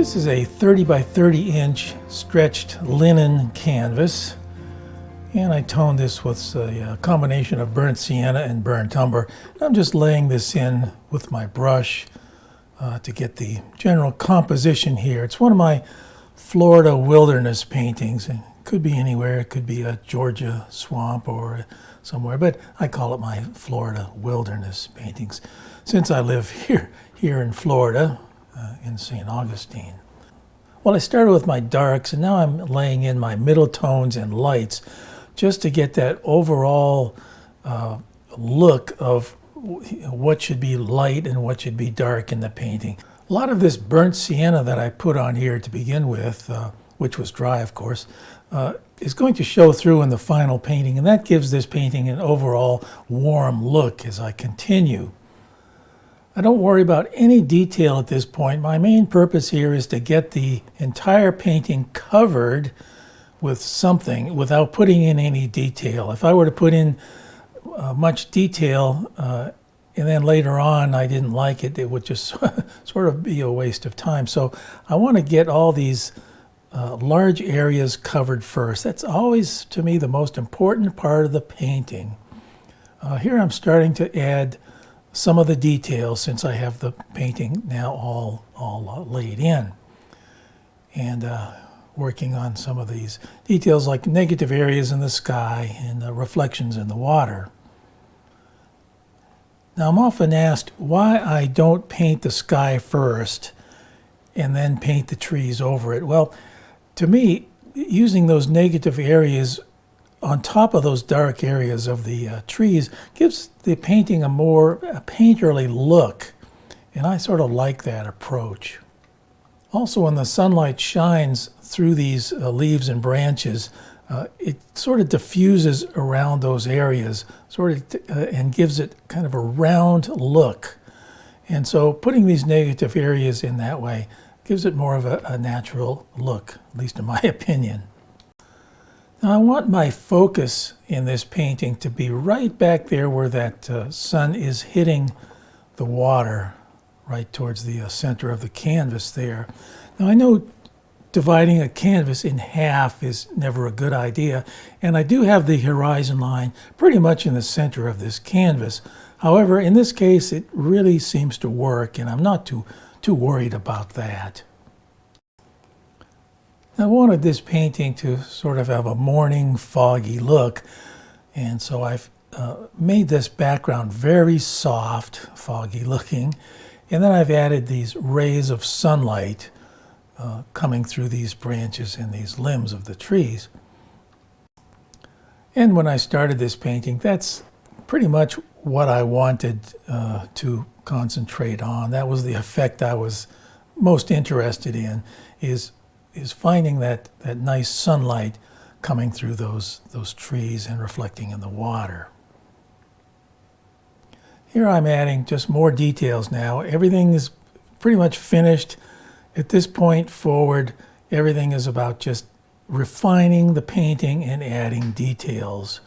This is a 30 by 30 inch stretched linen canvas, and I toned this with a combination of burnt sienna and burnt umber. I'm just laying this in with my brush to get the general composition here. It's one of my Florida wilderness paintings. It could be anywhere. It could be a Georgia swamp or somewhere, but I call it my Florida wilderness paintings since I live here in Florida, in St. Augustine. Well, I started with my darks, and now I'm laying in my middle tones and lights just to get that overall look of what should be light and what should be dark in the painting. A lot of this burnt sienna that I put on here to begin with, which was dry of course, is going to show through in the final painting, and that gives this painting an overall warm look as I continue. I don't worry about any detail at this point. My main purpose here is to get the entire painting covered with something without putting in any detail. If I were to put in much detail and then later on I didn't like it, it would just sort of be a waste of time. So I want to get all these large areas covered first. That's always, to me, the most important part of the painting. Here I'm starting to add some of the details since I have the painting now all laid in, and working on some of these details like negative areas in the sky and reflections in the water. Now, I'm often asked why I don't paint the sky first and then paint the trees over it. Well, to me, using those negative areas on top of those dark areas of the trees gives the painting a more painterly look, and I sort of like that approach. Also, when the sunlight shines through these leaves and branches, it sort of diffuses around those areas and gives it kind of a round look. And so putting these negative areas in that way gives it more of a natural look, at least in my opinion. Now, I want my focus in this painting to be right back there where that sun is hitting the water, right towards the center of the canvas there. Now, I know dividing a canvas in half is never a good idea, and I do have the horizon line pretty much in the center of this canvas. However, in this case, it really seems to work, and I'm not too worried about that. I wanted this painting to sort of have a morning foggy look, and so I've made this background very soft, foggy looking, and then I've added these rays of sunlight coming through these branches and these limbs of the trees. And when I started this painting, that's pretty much what I wanted to concentrate on. That was the effect I was most interested in, is finding that nice sunlight coming through those trees and reflecting in the water. Here I'm adding just more details now. Everything is pretty much finished. At this point forward, everything is about just refining the painting and adding details.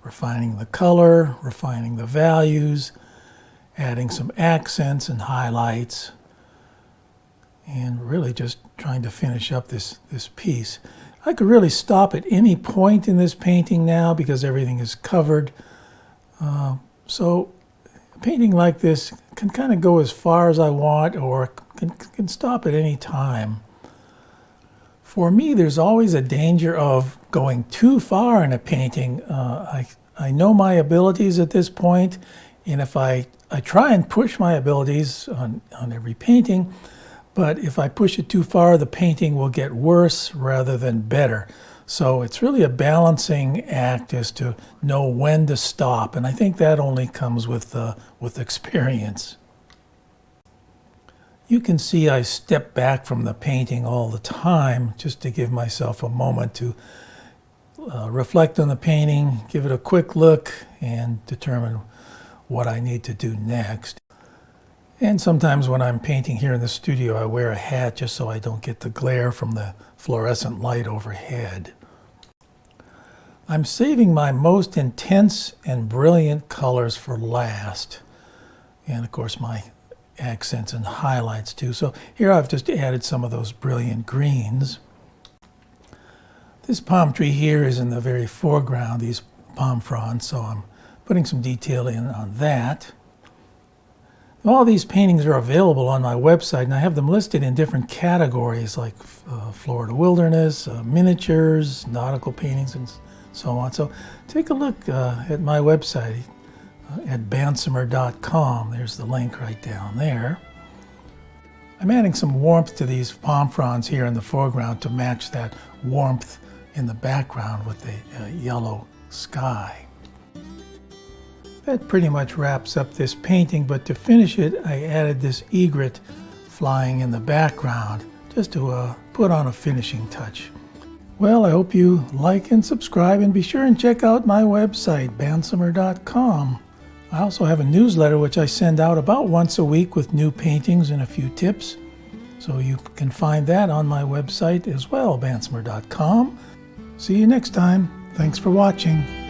Refining the color, refining the values, adding some accents and highlights, and really just trying to finish up this piece. I could really stop at any point in this painting now because everything is covered. So a painting like this can kind of go as far as I want, or can stop at any time. For me, there's always a danger of going too far in a painting. I know my abilities at this point, and if I try and push my abilities on every painting, but if I push it too far, the painting will get worse rather than better. So it's really a balancing act as to know when to stop, and I think that only comes with experience. You can see I step back from the painting all the time just to give myself a moment to reflect on the painting, give it a quick look, and determine what I need to do next. And sometimes when I'm painting here in the studio, I wear a hat just so I don't get the glare from the fluorescent light overhead. I'm saving my most intense and brilliant colors for last. And of course, my accents and highlights too. So here I've just added some of those brilliant greens. This palm tree here is in the very foreground, these palm fronds, so I'm putting some detail in on that. All these paintings are available on my website, and I have them listed in different categories like Florida wilderness, miniatures, nautical paintings, and so on. So take a look at my website at bansomer.com. There's the link right down there. I'm adding some warmth to these palm fronds here in the foreground to match that warmth in the background with the yellow sky. That pretty much wraps up this painting, but to finish it, I added this egret flying in the background just to put on a finishing touch. Well, I hope you like and subscribe, and be sure and check out my website, bansomer.com. I also have a newsletter which I send out about once a week with new paintings and a few tips. So you can find that on my website as well, bansomer.com. See you next time. Thanks for watching.